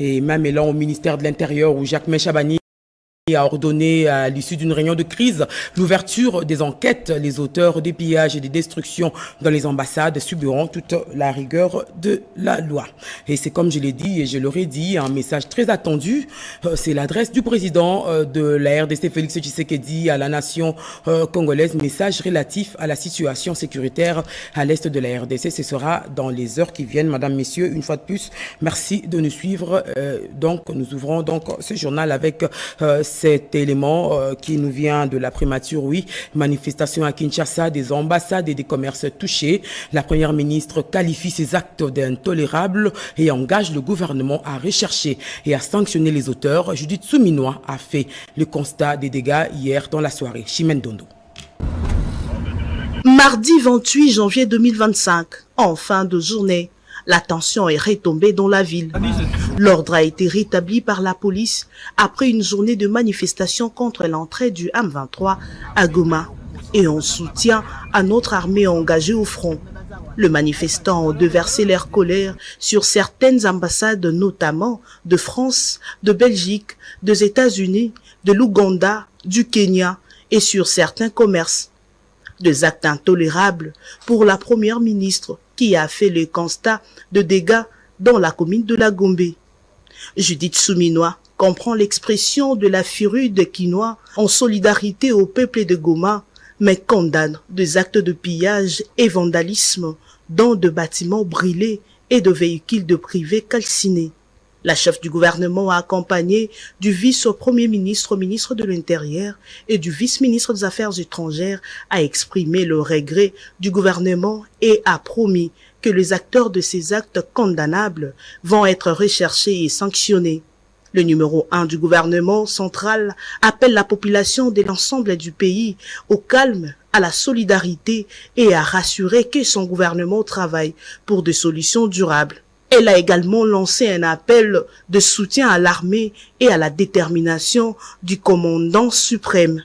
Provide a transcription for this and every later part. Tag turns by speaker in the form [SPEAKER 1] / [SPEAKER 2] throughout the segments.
[SPEAKER 1] Et même élan au ministère de l'Intérieur où Jacques Chabani a ordonné à l'issue d'une réunion de crise l'ouverture des enquêtes. Les auteurs des pillages et des destructions dans les ambassades subiront toute la rigueur de la loi. Et c'est comme je l'ai dit et je l'aurais dit, un message très attendu. C'est l'adresse du président de la RDC, Félix Tshisekedi, à la nation congolaise. Message relatif à la situation sécuritaire à l'est de la RDC. Ce sera dans les heures qui viennent. Madame, messieurs, une fois de plus, merci de nous suivre. Donc, nous ouvrons donc ce journal avec cet élément qui nous vient de la primature, oui, manifestation à Kinshasa, des ambassades et des commerces touchés. La première ministre qualifie ces actes d'intolérables et engage le gouvernement à rechercher et à sanctionner les auteurs. Judith Souminois a fait le constat des dégâts hier dans la soirée. Chimène Dondo.
[SPEAKER 2] Mardi 28 janvier 2025, en fin de journée, la tension est retombée dans la ville. L'ordre a été rétabli par la police après une journée de manifestation contre l'entrée du M23 à Goma et en soutien à notre armée engagée au front. Les manifestants ont déversé leur colère sur certaines ambassades, notamment de France, de Belgique, des États-Unis, de l'Ouganda, du Kenya et sur certains commerces. Des actes intolérables pour la première ministre qui a fait le constat de dégâts dans la commune de la Gombe. Judith Souminois comprend l'expression de la furie des Kinois en solidarité au peuple de Goma, mais condamne des actes de pillage et vandalisme dans de bâtiments brûlés et de véhicules de privés calcinés. La chef du gouvernement accompagnée du vice-premier ministre, ministre de l'Intérieur et du vice-ministre des Affaires étrangères a exprimé le regret du gouvernement et a promis que les acteurs de ces actes condamnables vont être recherchés et sanctionnés. Le numéro 1 du gouvernement central appelle la population de l'ensemble du pays au calme, à la solidarité et à rassurer que son gouvernement travaille pour des solutions durables. Elle a également lancé un appel de soutien à l'armée et à la détermination du commandant suprême.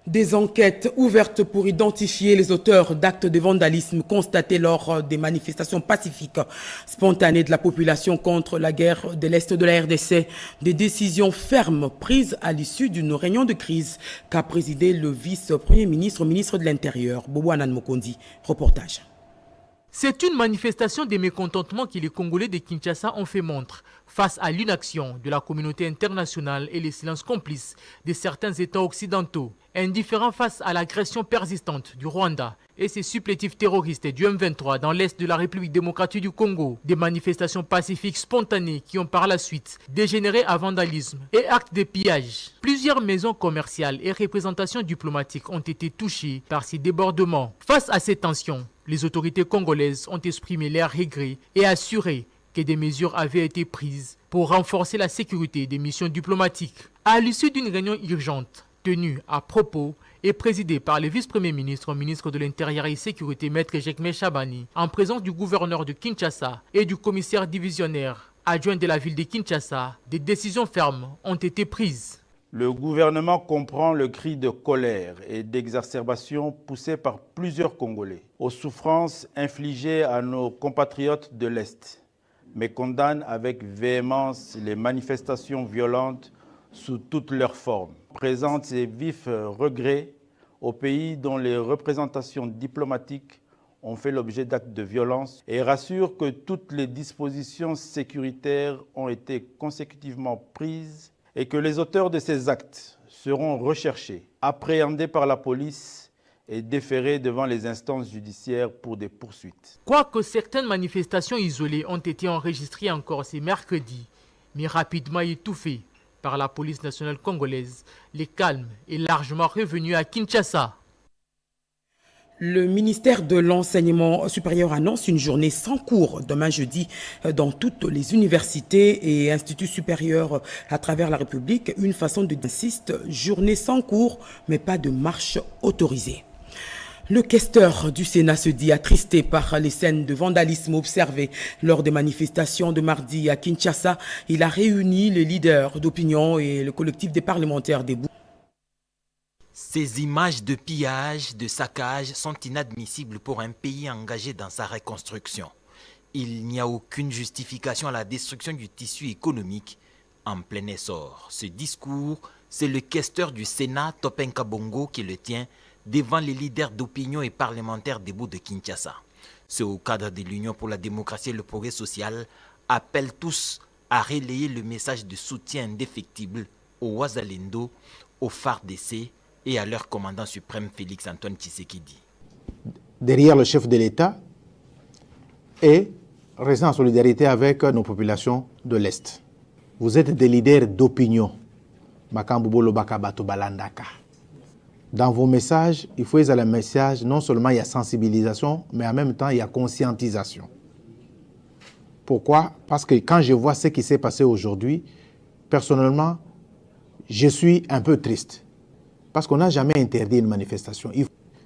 [SPEAKER 1] Des enquêtes ouvertes pour identifier les auteurs d'actes de vandalisme constatés lors des manifestations pacifiques spontanées de la population contre la guerre de l'Est de la RDC. Des décisions fermes prises à l'issue d'une réunion de crise qu'a présidé le vice-premier ministre, ministre de l'Intérieur, Bobo Anan Mokondi. Reportage.
[SPEAKER 3] C'est une manifestation de mécontentement que les Congolais de Kinshasa ont fait montre face à l'inaction de la communauté internationale et les silences complices de certains États occidentaux. Indifférents face à l'agression persistante du Rwanda et ses supplétifs terroristes du M23 dans l'est de la République démocratique du Congo. Des manifestations pacifiques spontanées qui ont par la suite dégénéré à vandalisme et actes de pillage. Plusieurs maisons commerciales et représentations diplomatiques ont été touchées par ces débordements. Face à ces tensions, les autorités congolaises ont exprimé leur regret et assuré que des mesures avaient été prises pour renforcer la sécurité des missions diplomatiques. À l'issue d'une réunion urgente tenue à propos et présidée par le vice-premier ministre, ministre de l'Intérieur et Sécurité, maître Jacques Chabani, en présence du gouverneur de Kinshasa et du commissaire divisionnaire adjoint de la ville de Kinshasa, des décisions fermes ont été prises.
[SPEAKER 4] Le gouvernement comprend le cri de colère et d'exacerbation poussé par plusieurs Congolais aux souffrances infligées à nos compatriotes de l'Est, mais condamne avec véhémence les manifestations violentes sous toutes leurs formes. Présente ses vifs regrets aux pays dont les représentations diplomatiques ont fait l'objet d'actes de violence et rassure que toutes les dispositions sécuritaires ont été consécutivement prises et que les auteurs de ces actes seront recherchés, appréhendés par la police et déférés devant les instances judiciaires pour des poursuites.
[SPEAKER 3] Quoique certaines manifestations isolées ont été enregistrées encore ce mercredi, mais rapidement étouffées par la police nationale congolaise, le calme est largement revenu à Kinshasa.
[SPEAKER 1] Le ministère de l'Enseignement supérieur annonce une journée sans cours demain jeudi dans toutes les universités et instituts supérieurs à travers la République. Une façon de insiste, journée sans cours, mais pas de marche autorisée. Le questeur du Sénat se dit attristé par les scènes de vandalisme observées lors des manifestations de mardi à Kinshasa. Il a réuni les leaders d'opinion et le collectif des parlementaires debout.
[SPEAKER 5] Ces images de pillage, de saccage sont inadmissibles pour un pays engagé dans sa reconstruction. Il n'y a aucune justification à la destruction du tissu économique en plein essor. Ce discours, c'est le questeur du Sénat, Topenka Bongo, qui le tient devant les leaders d'opinion et parlementaires debout de Kinshasa. Ceux au cadre de l'Union pour la démocratie et le progrès social appellent tous à relayer le message de soutien indéfectible au Wazalendo, au FARDC et à leur commandant suprême Félix Antoine Tshisekedi.
[SPEAKER 6] Derrière le chef de l'État et rester en solidarité avec nos populations de l'Est. Vous êtes des leaders d'opinion. Dans vos messages, il faut que le message, non seulement il y a sensibilisation, mais en même temps il y a conscientisation. Pourquoi? Parce que quand je vois ce qui s'est passé aujourd'hui, personnellement, je suis un peu triste. Parce qu'on n'a jamais interdit une manifestation.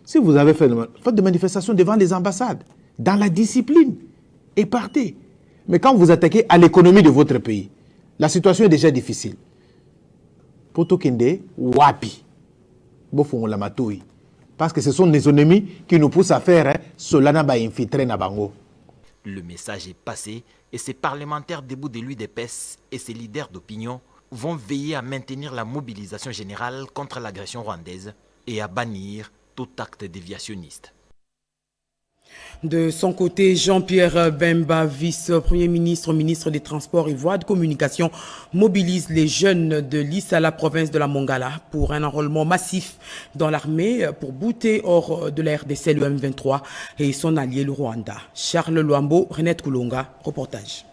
[SPEAKER 6] Si vous avez fait des manifestations devant les ambassades, dans la discipline, et partez. Mais quand vous attaquez à l'économie de votre pays, la situation est déjà difficile. Potokende, wapi. Parce que ce sont les ennemis qui nous poussent à faire cela n'a pas infiltré na bango.
[SPEAKER 5] Le message est passé et ces parlementaires debout de l'UDPS et ses leaders d'opinion vont veiller à maintenir la mobilisation générale contre l'agression rwandaise et à bannir tout acte déviationniste.
[SPEAKER 1] De son côté, Jean-Pierre Bemba, vice-premier ministre, ministre des Transports et Voies de Communication, mobilise les jeunes de l'Issala, province de la Mongala, pour un enrôlement massif dans l'armée pour bouter hors de la RDC le M23 et son allié le Rwanda. Charles Luambo, Renette Koulonga, reportage.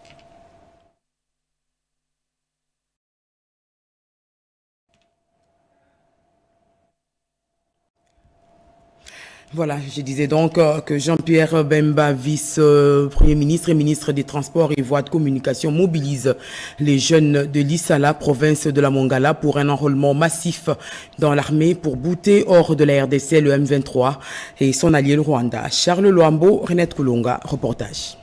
[SPEAKER 1] Voilà, je disais donc que Jean-Pierre Bemba, vice-premier ministre et ministre des Transports et Voies de Communication, mobilise les jeunes de l'Issala, province de la Mongala, pour un enrôlement massif dans l'armée pour bouter hors de la RDC le M23 et son allié le Rwanda. Charles Luambo, Renette Koulonga, reportage.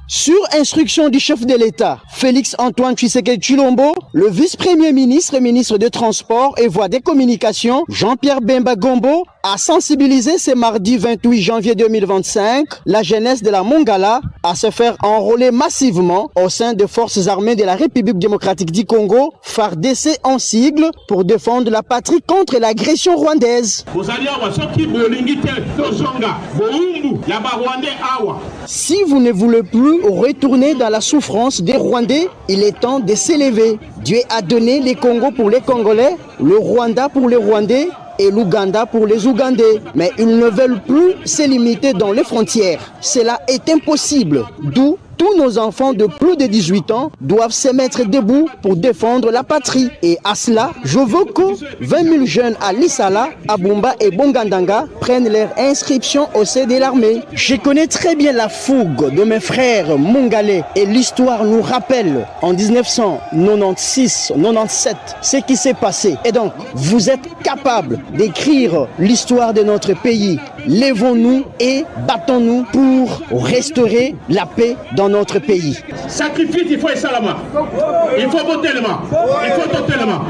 [SPEAKER 7] Sur instruction du chef de l'État, Félix Antoine Tshisekedi Tshilombo, le vice-premier ministre et ministre des Transports et Voies des Communications, Jean-Pierre Bemba Gombo, a sensibilisé ce mardi 28 janvier 2025 la jeunesse de la Mongala à se faire enrôler massivement au sein des forces armées de la République démocratique du Congo, FARDC en sigle, pour défendre la patrie contre l'agression rwandaise. Si vous ne voulez plus retourner dans la souffrance des Rwandais, il est temps de s'élever. Dieu a donné les Congos pour les Congolais, le Rwanda pour les Rwandais et l'Ouganda pour les Ougandais. Mais ils ne veulent plus se limiter dans les frontières. Cela est impossible, d'où tous nos enfants de plus de 18 ans doivent se mettre debout pour défendre la patrie. Et à cela, je veux que 20 000 jeunes à Lissala, à Bumba et Bongandanga prennent leur inscription au sein de l'armée. Je connais très bien la fougue de mes frères mongalais et l'histoire nous rappelle en 1996-97 ce qui s'est passé. Et donc, vous êtes capables d'écrire l'histoire de notre pays. Lèvons-nous et battons-nous pour restaurer la paix dans notre pays.
[SPEAKER 8] Sacrifice, il faut et salama. Il faut voter le main. Il faut voter le main.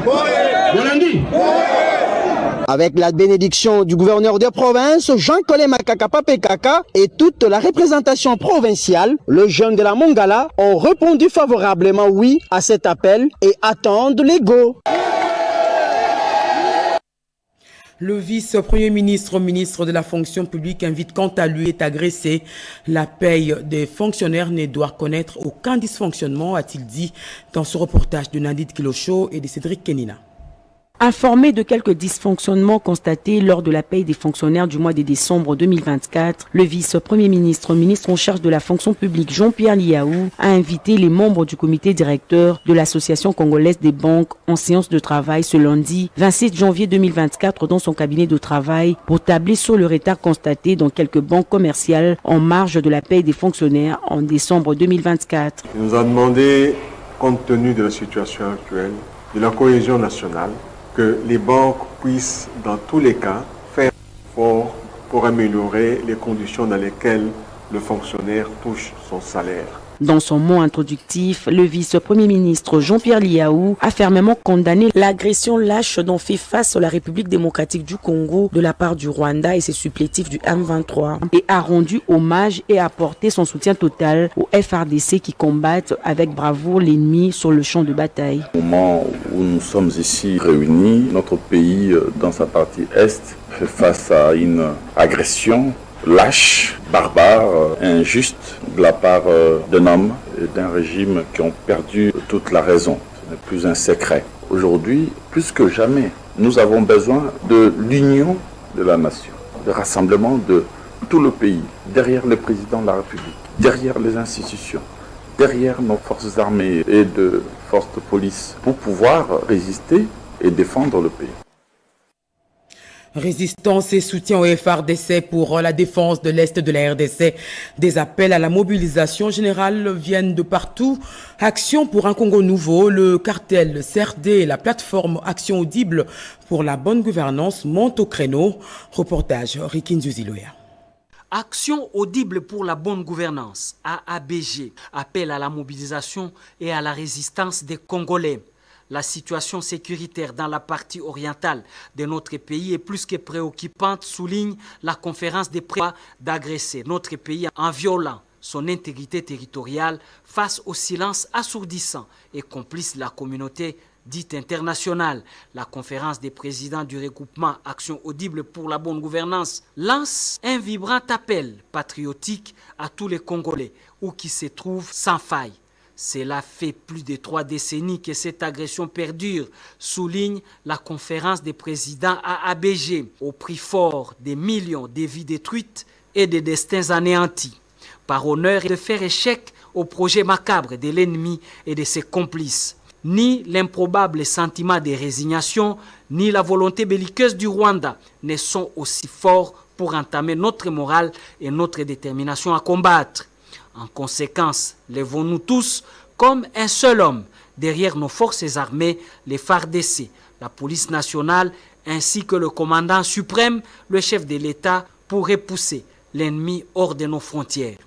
[SPEAKER 7] Avec la bénédiction du gouverneur de province, Jean-Colé Makakapa Pekaka et toute la représentation provinciale, les jeunes de la Mongala ont répondu favorablement oui à cet appel et attendent les go.
[SPEAKER 1] Le vice-premier ministre, ministre de la fonction publique, invite quant à lui est agressé. La paye des fonctionnaires ne doit connaître aucun dysfonctionnement, a-t-il dit dans ce reportage de Nadine Kilocho et de Cédric Kenina.
[SPEAKER 9] Informé de quelques dysfonctionnements constatés lors de la paye des fonctionnaires du mois de décembre 2024, le vice-premier ministre, ministre en charge de la fonction publique Jean-Pierre Liaou, a invité les membres du comité directeur de l'Association congolaise des banques en séance de travail ce lundi 27 janvier 2024 dans son cabinet de travail pour tabler sur le retard constaté dans quelques banques commerciales en marge de la paye des fonctionnaires en décembre 2024.
[SPEAKER 10] Il nous a demandé, compte tenu de la situation actuelle, de la cohésion nationale, que les banques puissent, dans tous les cas, faire un effort pour améliorer les conditions dans lesquelles le fonctionnaire touche son salaire.
[SPEAKER 9] Dans son mot introductif, le vice-premier ministre Jean-Pierre Liaou a fermement condamné l'agression lâche dont fait face la République démocratique du Congo de la part du Rwanda et ses supplétifs du M23 et a rendu hommage et apporté son soutien total aux FARDC qui combattent avec bravoure l'ennemi sur le champ de bataille.
[SPEAKER 11] Au moment où nous sommes ici réunis, notre pays, dans sa partie Est, fait face à une agression lâche, barbare, injuste de la part d'un homme et d'un régime qui ont perdu toute la raison. Ce n'est plus un secret. Aujourd'hui, plus que jamais, nous avons besoin de l'union de la nation, le rassemblement de tout le pays, derrière le président de la République, derrière les institutions, derrière nos forces armées et de forces de police, pour pouvoir résister et défendre le pays.
[SPEAKER 1] Résistance et soutien au FARDC pour la défense de l'Est de la RDC. Des appels à la mobilisation générale viennent de partout. Action pour un Congo nouveau, le cartel, le CRD et la plateforme Action Audible pour la bonne gouvernance montent au créneau. Reportage Rikin Zuziloya.
[SPEAKER 12] Action audible pour la bonne gouvernance, AABG, appelle à la mobilisation et à la résistance des Congolais. La situation sécuritaire dans la partie orientale de notre pays est plus que préoccupante, souligne la conférence des présidents d'agresser notre pays en violant son intégrité territoriale face au silence assourdissant et complice de la communauté dite internationale. La conférence des présidents du regroupement Action Audible pour la bonne gouvernance lance un vibrant appel patriotique à tous les Congolais où qui se trouvent sans faille. Cela fait plus de 3 décennies que cette agression perdure, souligne la conférence des présidents AABG, au prix fort des millions de vies détruites et des destins anéantis. Par honneur et de faire échec au projet macabre de l'ennemi et de ses complices. Ni l'improbable sentiment de résignation, ni la volonté belliqueuse du Rwanda ne sont aussi forts pour entamer notre morale et notre détermination à combattre. En conséquence, lèvons-nous tous comme un seul homme derrière nos forces armées, les FARDC, la police nationale ainsi que le commandant suprême, le chef de l'État, pour repousser l'ennemi hors de nos frontières.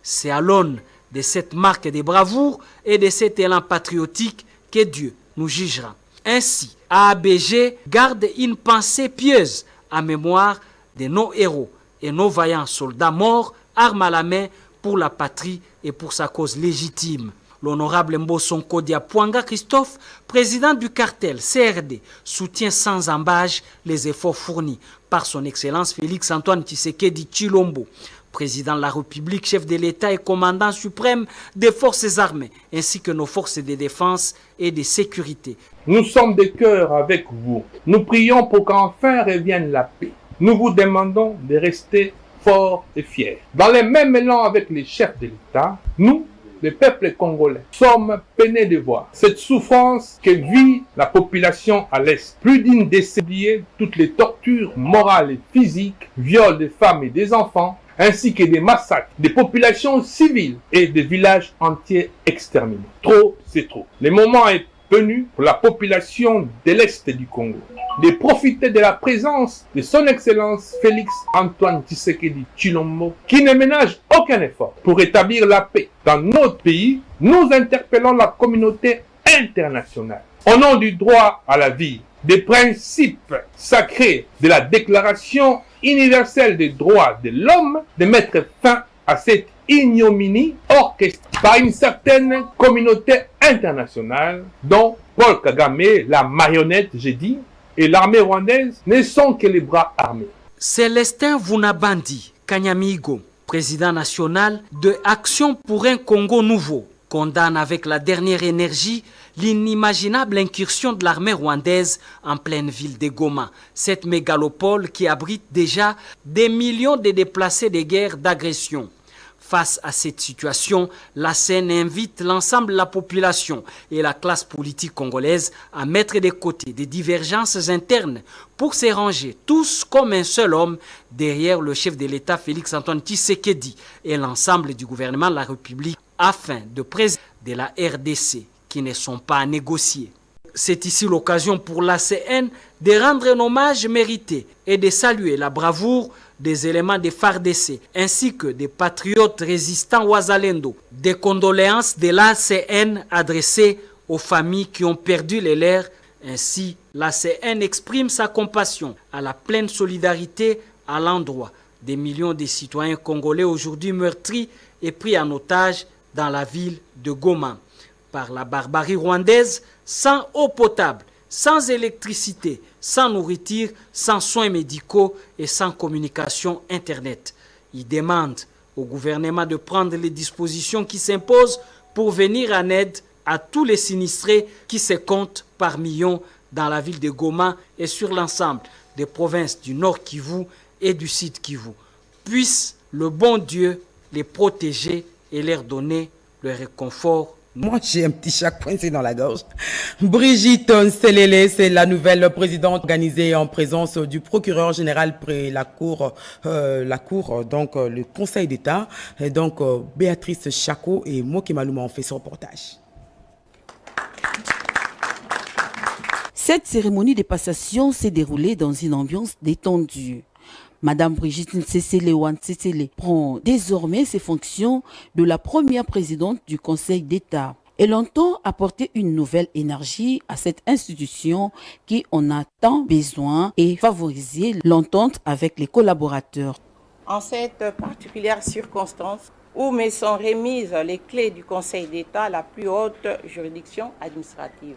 [SPEAKER 12] C'est à l'aune de cette marque de bravoure et de cet élan patriotique que Dieu nous jugera. Ainsi, AABG garde une pensée pieuse en mémoire de nos héros et nos vaillants soldats morts, armes à la main, pour la patrie et pour sa cause légitime. L'honorable Mbosonko Diapwanga Christophe, président du cartel CRD, soutient sans embâche les efforts fournis par son Excellence Félix Antoine Tshisekedi Tshilombo, président de la République, chef de l'État et commandant suprême des forces armées, ainsi que nos forces de défense et de sécurité.
[SPEAKER 13] Nous sommes de cœur avec vous. Nous prions pour qu'enfin revienne la paix. Nous vous demandons de rester forts et fiers. Dans les mêmes élans avec les chefs de l'État, nous, le peuple congolais, sommes peinés de voir cette souffrance que vit la population à l'Est. Plus d'une décennie, toutes les tortures morales et physiques, viols des femmes et des enfants, ainsi que des massacres des populations civiles et des villages entiers exterminés. Trop, c'est trop. Le moment est venu pour la population de l'Est du Congo de profiter de la présence de son Excellence Félix Antoine Tshisekedi Tshilombo, qui ne ménage aucun effort pour établir la paix dans notre pays. Nous interpellons la communauté internationale au nom du droit à la vie, des principes sacrés de la Déclaration universelle des droits de l'homme, de mettre fin à cette ignominie orchestrée par une certaine communauté internationale dont Paul Kagame, la marionnette, j'ai dit, et l'armée rwandaise ne sont que les bras armés.
[SPEAKER 12] Célestin Vunabandi Kanyamigo, président national de Action pour un Congo nouveau, condamne avec la dernière énergie l'inimaginable incursion de l'armée rwandaise en pleine ville de Goma, cette mégalopole qui abrite déjà des millions de déplacés de guerre d'agression. Face à cette situation, la scène invite l'ensemble de la population et la classe politique congolaise à mettre de côté des divergences internes pour se ranger tous comme un seul homme derrière le chef de l'État Félix Antoine Tshisekedi et l'ensemble du gouvernement de la République afin de préserver de la RDC qui ne sont pas à négocier. C'est ici l'occasion pour l'ACN de rendre un hommage mérité et de saluer la bravoure des éléments des FARDC ainsi que des patriotes résistants Wazalendo. Des condoléances de l'ACN adressées aux familles qui ont perdu les leurs. Ainsi, l'ACN exprime sa compassion à la pleine solidarité à l'endroit des millions de citoyens congolais aujourd'hui meurtris et pris en otage dans la ville de Goma par la barbarie rwandaise, sans eau potable, sans électricité, sans nourriture, sans soins médicaux et sans communication Internet. Il demande au gouvernement de prendre les dispositions qui s'imposent pour venir en aide à tous les sinistrés qui se comptent par millions dans la ville de Goma et sur l'ensemble des provinces du Nord Kivu et du Sud Kivu. Puisse le bon Dieu les protéger et leur donner le réconfort.
[SPEAKER 1] Moi, j'ai un petit chac coincé dans la gorge. Brigitte Nselele, c'est la nouvelle présidente organisée en présence du procureur général près la cour, donc le Conseil d'État. Et donc, Béatrice Chako et Moki Malouma ont fait ce reportage.
[SPEAKER 14] Cette cérémonie de passation s'est déroulée dans une ambiance détendue. Madame Brigitte Ntsesele prend désormais ses fonctions de la première présidente du Conseil d'État. Elle entend apporter une nouvelle énergie à cette institution qui en a tant besoin et favoriser l'entente avec les collaborateurs.
[SPEAKER 15] En cette particulière circonstance où me sont remises les clés du Conseil d'État, la plus haute juridiction administrative,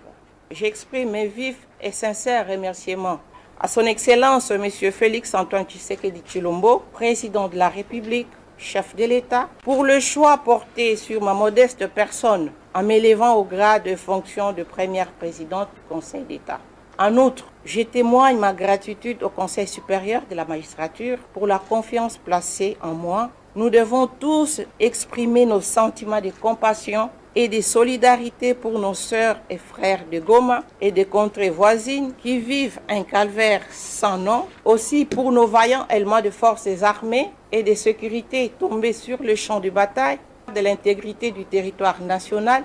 [SPEAKER 15] j'exprime mes vifs et sincères remerciements à son Excellence M. Félix Antoine Tshisekedi Tshilombo, président de la République, chef de l'État, pour le choix porté sur ma modeste personne en m'élevant au grade de fonction de première présidente du Conseil d'État. En outre, je témoigne ma gratitude au Conseil supérieur de la magistrature pour la confiance placée en moi. Nous devons tous exprimer nos sentiments de compassion et de solidarité pour nos sœurs et frères de Goma et des contrées voisines qui vivent un calvaire sans nom. Aussi pour nos vaillants éléments de forces armées et de sécurité tombés sur le champ de bataille de l'intégrité du territoire national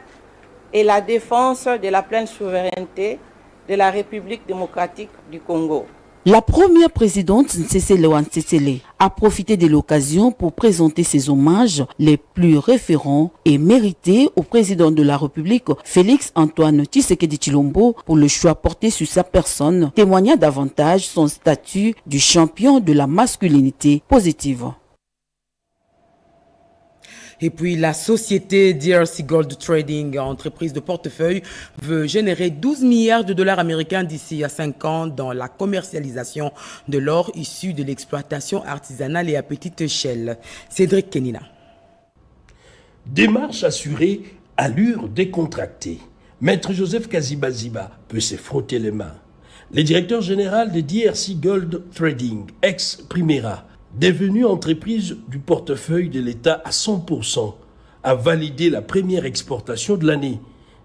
[SPEAKER 15] et la défense de la pleine souveraineté de la République démocratique du Congo.
[SPEAKER 14] La première présidente Ntsesele a profité de l'occasion pour présenter ses hommages les plus référents et mérités au président de la République, Félix Antoine Tshisekedi Tshilombo, pour le choix porté sur sa personne, témoignant davantage son statut du champion de la masculinité positive.
[SPEAKER 1] Et puis la société DRC Gold Trading, entreprise de portefeuille, veut générer 12 milliards de dollars américains d'ici à 5 ans dans la commercialisation de l'or issu de l'exploitation artisanale et à petite échelle. Cédric Kenina.
[SPEAKER 16] Démarche assurée, allure décontractée. Maître Joseph Kazibaziba peut se frotter les mains. Le directeur général de DRC Gold Trading, ex-Primera, devenu entreprise du portefeuille de l'État à 100%, a validé la première exportation de l'année.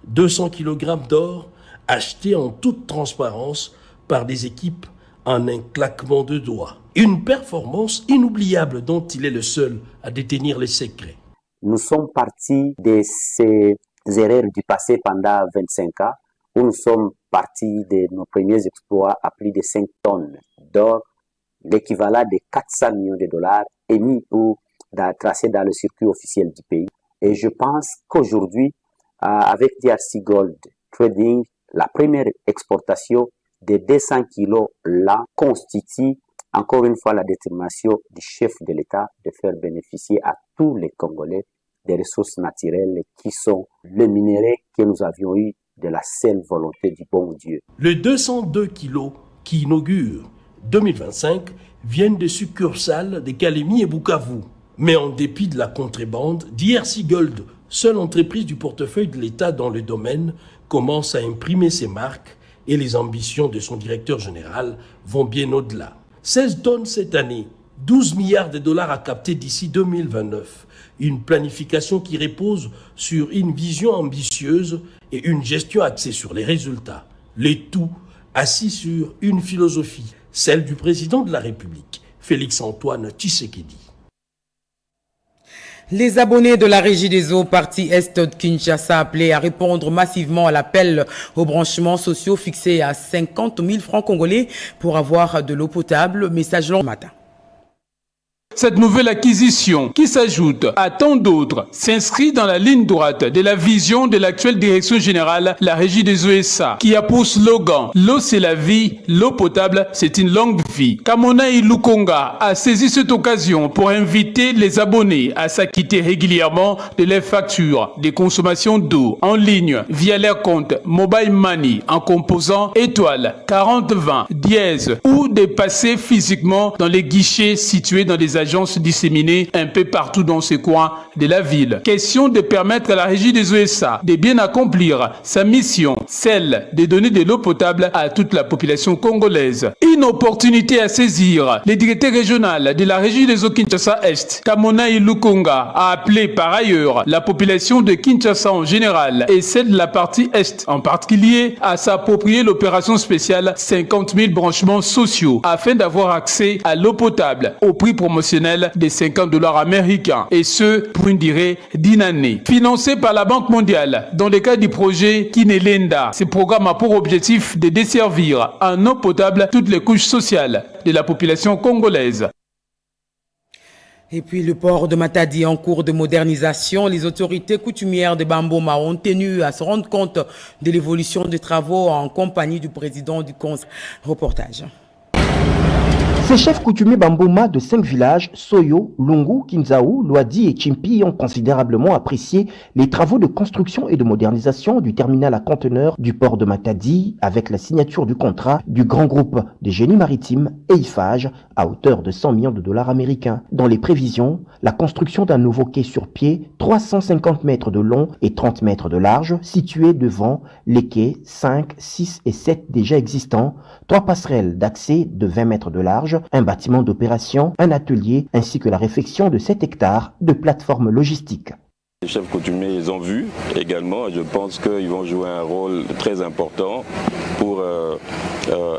[SPEAKER 16] 200 kg d'or achetés en toute transparence par des équipes en un claquement de doigts. Une performance inoubliable dont il est le seul à détenir les secrets.
[SPEAKER 17] Nous sommes partis de ces erreurs du passé pendant 25 ans, où nous sommes partis de nos premiers exploits à plus de 5 tonnes d'or, l'équivalent de 400 millions de dollars émis ou tracés dans le circuit officiel du pays. Et je pense qu'aujourd'hui, avec DRC Gold Trading, la première exportation de 200 kilos là constitue encore une fois la détermination du chef de l'État de faire bénéficier à tous les Congolais des ressources naturelles qui sont le minerai que nous avions eu de la seule volonté du bon Dieu.
[SPEAKER 16] Le 202 kilos qui inaugure 2025 viennent de succursales de Kalemi et Bukavu. Mais en dépit de la contrebande, DRC Gold, seule entreprise du portefeuille de l'État dans le domaine, commence à imprimer ses marques et les ambitions de son directeur général vont bien au-delà. 16 tonnes cette année, 12 milliards de dollars à capter d'ici 2029. Une planification qui repose sur une vision ambitieuse et une gestion axée sur les résultats. Le tout assis sur une philosophie, celle du président de la République, Félix Antoine Tshisekedi.
[SPEAKER 1] Les abonnés de la Régie des eaux, partie Est de Kinshasa, appelés à répondre massivement à l'appel aux branchements sociaux fixé à 50 000 francs congolais pour avoir de l'eau potable. Message long matin.
[SPEAKER 18] Cette nouvelle acquisition, qui s'ajoute à tant d'autres, s'inscrit dans la ligne droite de la vision de l'actuelle direction générale, la Régie des ESA, qui a pour slogan « L'eau c'est la vie, l'eau potable c'est une longue vie ». Kamonaï Lukonga a saisi cette occasion pour inviter les abonnés à s'acquitter régulièrement de leurs factures de consommation d'eau en ligne via leur compte Mobile Money en composant étoile 4020 dièse ou de passer physiquement dans les guichets situés dans des agences disséminées un peu partout dans ces coins de la ville. Question de permettre à la Régie des ESA de bien accomplir sa mission, celle de donner de l'eau potable à toute la population congolaise. Une opportunité à saisir. Le directeur régional de la Régie des eaux Kinshasa-Est, Kamonaï Lukonga, a appelé par ailleurs la population de Kinshasa en général et celle de la partie Est en particulier à s'approprier l'opération spéciale 50 000 branchements sociaux afin d'avoir accès à l'eau potable au prix promotionnel de $50 américains et ce pour une durée d'une année. Financé par la Banque mondiale dans le cadre du projet Kinelenda, ce programme a pour objectif de desservir en eau potable toutes les couches sociales de la population congolaise.
[SPEAKER 1] Et puis le port de Matadi en cours de modernisation, les autorités coutumières de Bamboma ont tenu à se rendre compte de l'évolution des travaux en compagnie du président du conseil. Reportage.
[SPEAKER 19] Ces chefs coutumiers Bamboma de 5 villages, Soyo, Lungu, Kinzaou, Loadi et Chimpi, ont considérablement apprécié les travaux de construction et de modernisation du terminal à conteneurs du port de Matadi avec la signature du contrat du grand groupe des génies maritimes Eiffage à hauteur de $100 millions américains. Dans les prévisions, la construction d'un nouveau quai sur pied, 350 mètres de long et 30 mètres de large, situé devant les quais 5, 6 et 7 déjà existants, 3 passerelles d'accès de 20 mètres de large, un bâtiment d'opération, un atelier, ainsi que la réfection de 7 hectares de plateformes logistiques.
[SPEAKER 20] Les chefs coutumiers, ils ont vu également, je pense qu'ils vont jouer un rôle très important pour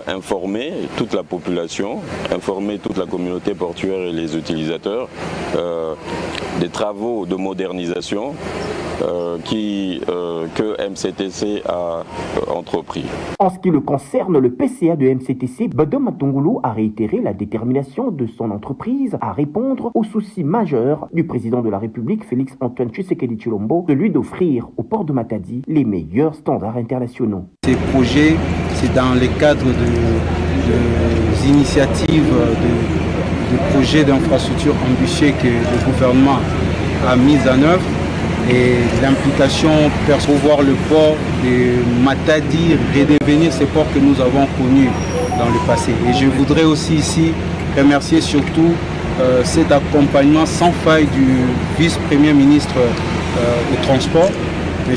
[SPEAKER 20] informer toute la population, informer toute la communauté portuaire et les utilisateurs des travaux de modernisation que MCTC a entrepris.
[SPEAKER 19] En ce qui le concerne, le PCA de MCTC, Badom Matungulu a réitéré la détermination de son entreprise à répondre aux soucis majeurs du président de la République, Félix Antoine Tshisekedi Tshilombo, celui d'offrir au port de Matadi les meilleurs standards internationaux.
[SPEAKER 21] Ces projets, c'est dans le cadre des initiatives, de projets d'infrastructures ambitieux que le gouvernement a mis en œuvre. Et l'implication pour voir le port de Matadi redevenir ce port que nous avons connu dans le passé. Et je voudrais aussi ici remercier surtout cet accompagnement sans faille du vice-premier ministre au transport, M.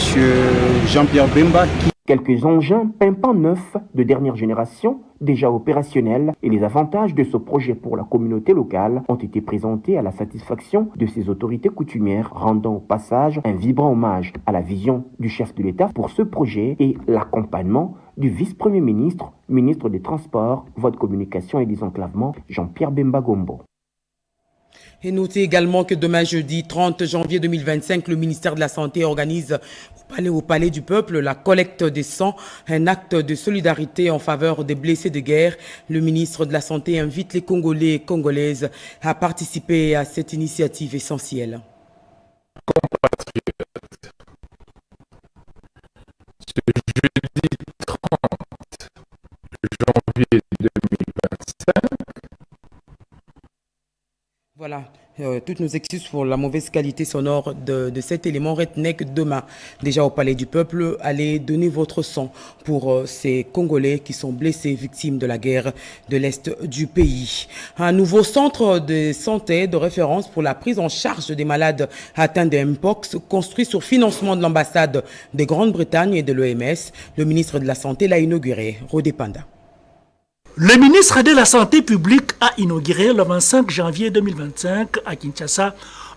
[SPEAKER 21] Jean-Pierre Bemba.
[SPEAKER 19] Quelques engins pimpants neufs de dernière génération, déjà opérationnels, et les avantages de ce projet pour la communauté locale ont été présentés à la satisfaction de ces autorités coutumières, rendant au passage un vibrant hommage à la vision du chef de l'État pour ce projet et l'accompagnement du vice-premier ministre, ministre des Transports, Voies de Communication et Désenclavement, Jean-Pierre Bemba Gombo.
[SPEAKER 1] Et notez également que demain jeudi 30 janvier 2025, le ministère de la Santé organise au Palais du Peuple la collecte des sangs, un acte de solidarité en faveur des blessés de guerre. Le ministre de la Santé invite les Congolais et Congolaises à participer à cette initiative essentielle.
[SPEAKER 22] Compatriotes, ce jeudi 30 janvier 2025,
[SPEAKER 1] voilà, toutes nos excuses pour la mauvaise qualité sonore de cet élément. Retenez que demain, déjà au Palais du Peuple, allez donner votre sang pour ces Congolais qui sont blessés, victimes de la guerre de l'Est du pays. Un nouveau centre de santé de référence pour la prise en charge des malades atteints de Mpox, construit sur financement de l'ambassade de Grande-Bretagne et de l'OMS. Le ministre de la Santé l'a inauguré. Rodé Panda.
[SPEAKER 23] Le ministre de la Santé publique a inauguré le 25 janvier 2025 à Kinshasa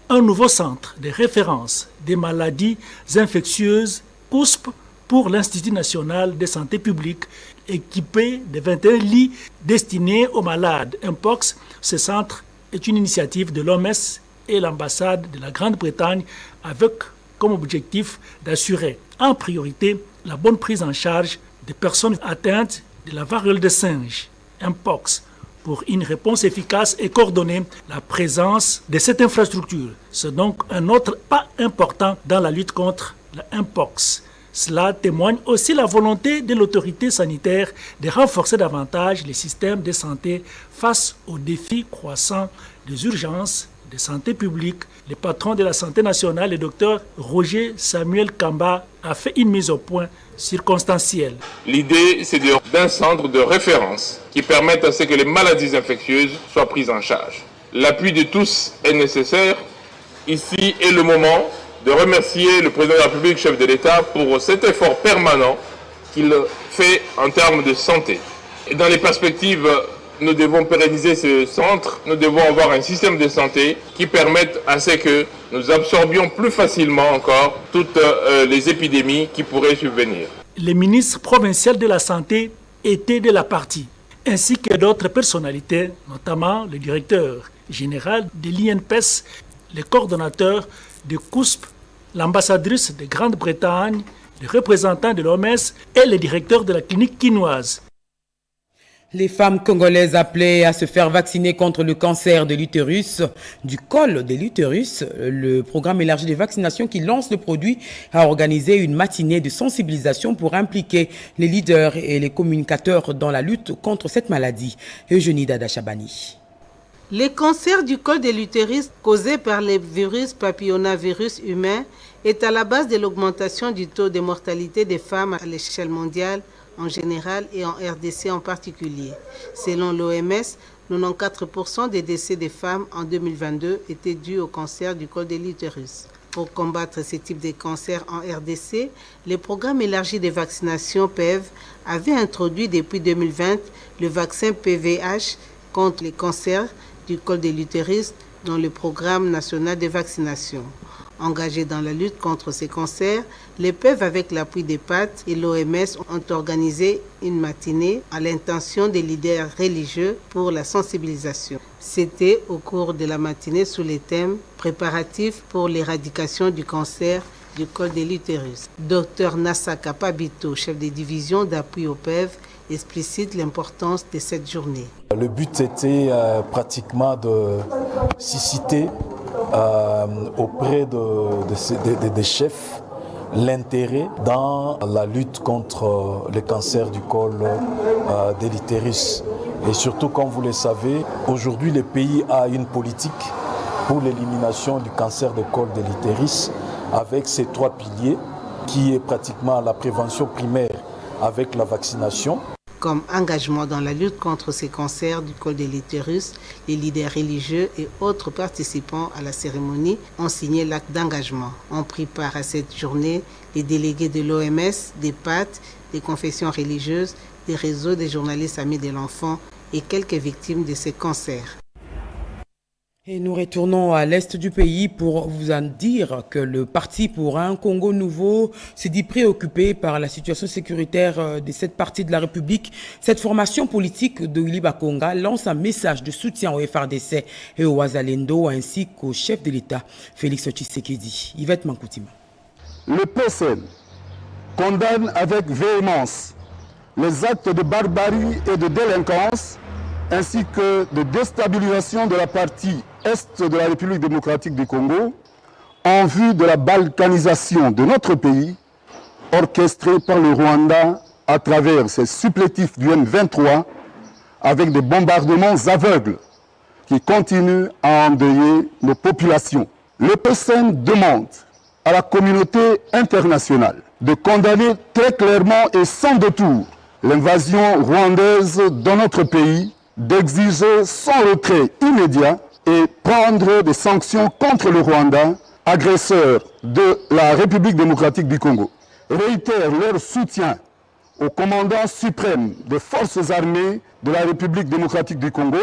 [SPEAKER 23] un nouveau centre de référence des maladies infectieuses COUSP pour l'Institut national de santé publique, équipé de 21 lits destinés aux malades Mpox. Ce centre est une initiative de l'OMS et l'ambassade de la Grande-Bretagne avec comme objectif d'assurer en priorité la bonne prise en charge des personnes atteintes de la variole des singes, Mpox, pour une réponse efficace et coordonnée la présence de cette infrastructure. C'est donc un autre pas important dans la lutte contre la Mpox. Cela témoigne aussi la volonté de l'autorité sanitaire de renforcer davantage les systèmes de santé face aux défis croissants des urgences de santé publique. Le patron de la santé nationale, le docteur Roger Samuel Kamba, a fait une mise au point circonstancielle.
[SPEAKER 22] L'idée, c'est d'un centre de référence qui permette à ce que les maladies infectieuses soient prises en charge. L'appui de tous est nécessaire. Ici est le moment de remercier le président de la République, chef de l'État, pour cet effort permanent qu'il fait en termes de santé. Et dans les perspectives, nous devons pérenniser ce centre, nous devons avoir un système de santé qui permette à ce que nous absorbions plus facilement encore toutes les épidémies qui pourraient subvenir.
[SPEAKER 23] Le ministre provincial de la Santé était de la partie, ainsi que d'autres personnalités, notamment le directeur général de l'INPES, le coordonnateur de COUSP, l'ambassadrice de Grande-Bretagne, le représentant de l'OMS et le directeur de la clinique quinoise.
[SPEAKER 1] Les femmes congolaises appelées à se faire vacciner contre le cancer de l'utérus, du col de l'utérus, le programme élargi de vaccination qui lance le produit a organisé une matinée de sensibilisation pour impliquer les leaders et les communicateurs dans la lutte contre cette maladie. Eugénie Dada Chabani.
[SPEAKER 2] Le cancer du col de l'utérus causé par les virus papillomavirus humains est à la base de l'augmentation du taux de mortalité des femmes à l'échelle mondiale en général et en RDC en particulier. Selon l'OMS, 94% des décès des femmes en 2022 étaient dus au cancer du col de l'utérus. Pour combattre ce type de cancer en RDC, le programme élargi de vaccination PEV avait introduit depuis 2020 le vaccin PVH contre les cancers du col de l'utérus dans le programme national de vaccination. Engagés dans la lutte contre ces cancers, les PEV avec l'appui des PAT et l'OMS ont organisé une matinée à l'intention des leaders religieux pour la sensibilisation. C'était au cours de la matinée sous les thèmes préparatifs pour l'éradication du cancer du col de l'utérus. Dr Nassaka Pabito, chef de division d'appui au PEV, explicite l'importance de cette journée.
[SPEAKER 3] Le but était pratiquement de susciter auprès des chefs l'intérêt dans la lutte contre le cancer du col de l'utérus. Et surtout, comme vous le savez, aujourd'hui le pays a une politique pour l'élimination du cancer du col de l'utérus avec ces 3 piliers qui est pratiquement la prévention primaire avec la vaccination.
[SPEAKER 2] Comme engagement dans la lutte contre ces cancers du col de l'utérus, les leaders religieux et autres participants à la cérémonie ont signé l'acte d'engagement. Ont pris part à cette journée les délégués de l'OMS, des PAT, des confessions religieuses, des réseaux des journalistes amis de l'enfant et quelques victimes de ces cancers.
[SPEAKER 1] Et nous retournons à l'est du pays pour vous en dire que le Parti pour un Congo nouveau s'est dit préoccupé par la situation sécuritaire de cette partie de la République. Cette formation politique de Willy Bakonga lance un message de soutien au FRDC et au Wazalendo ainsi qu'au chef de l'État, Félix Tshisekedi. Yvette Mankoutima.
[SPEAKER 4] Le PSN condamne avec véhémence les actes de barbarie et de délinquance ainsi que de déstabilisation de la partie est de la République démocratique du Congo en vue de la balkanisation de notre pays orchestrée par le Rwanda à travers ses supplétifs du M23 avec des bombardements aveugles qui continuent à endeuiller nos populations. Le PSN demande à la communauté internationale de condamner très clairement et sans détour l'invasion rwandaise dans notre pays, d'exiger son retrait immédiat et prendre des sanctions contre le Rwanda, agresseur de la République démocratique du Congo. Réitèrent leur soutien au commandant suprême des forces armées de la République démocratique du Congo,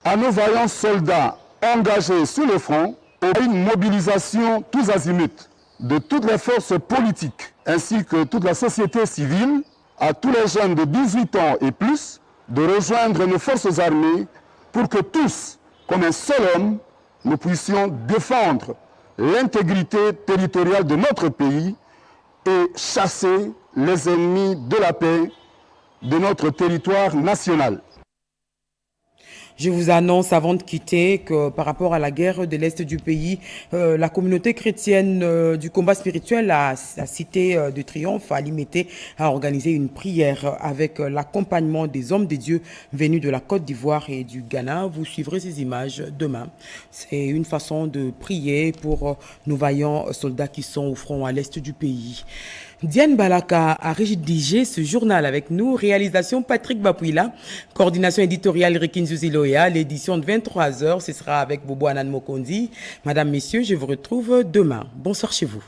[SPEAKER 4] à nos vaillants soldats engagés sur le front, à une mobilisation tous azimuts de toutes les forces politiques ainsi que toute la société civile, à tous les jeunes de 18 ans et plus, de rejoindre nos forces armées pour que tous, comme un seul homme, nous puissions défendre l'intégrité territoriale de notre pays et chasser les ennemis de la paix de notre territoire national.
[SPEAKER 1] Je vous annonce avant de quitter que par rapport à la guerre de l'Est du pays, la communauté chrétienne du combat spirituel à la Cité de Triomphe à Limité a organisé une prière avec l'accompagnement des hommes de Dieu venus de la Côte d'Ivoire et du Ghana. Vous suivrez ces images demain. C'est une façon de prier pour nos vaillants soldats qui sont au front à l'Est du pays. Diane Balaka a rédigé ce journal avec nous. Réalisation Patrick Bapouila. Coordination éditoriale Rikin Zuziloya. L'édition de 23h, ce sera avec Bobo Anan Mokondi. Madame, messieurs, je vous retrouve demain. Bonsoir chez vous.